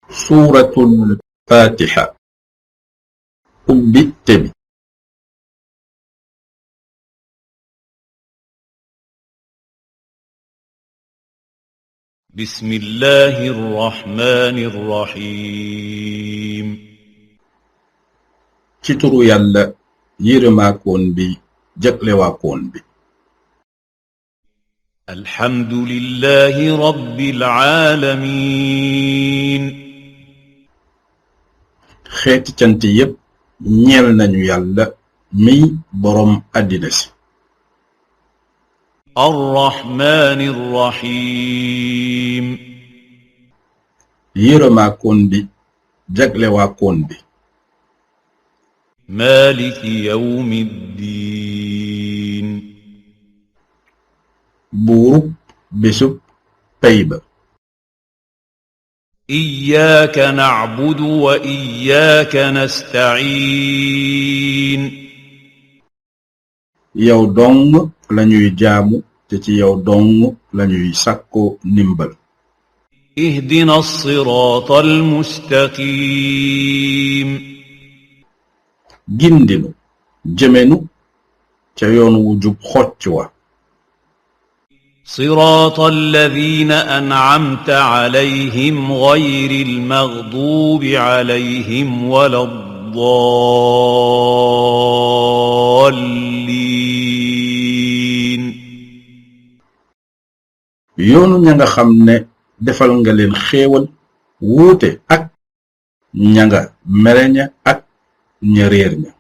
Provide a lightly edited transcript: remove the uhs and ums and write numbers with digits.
سورة الفاتحة أبتب بسم الله الرحمن الرحيم تترو يالا يرما كون بي جقلوا كون بي الحمد لله رب العالمين خيت تانتي يب ñeel nañu yàlla miy boroom àddina si الرحمن الرحيم yërëmaa koon bi jaglewaa koon bi مالك يوم الدين buurub bésub pay ba إياك نعبد وإياك نستعين yow dong lañuy jaamu te ci yow dong lañuy sàkko ndimbal اهدنا الصراط المستقيم gindinu jëmenu ca yoon wu jub xocc wa صراط الذين أنعمت عليهم غير المغضوب عليهم ولا الضالين yoonu ña nga xam ne defal nga leen xéewal wuute ak ña nga mereña ak ña réer ña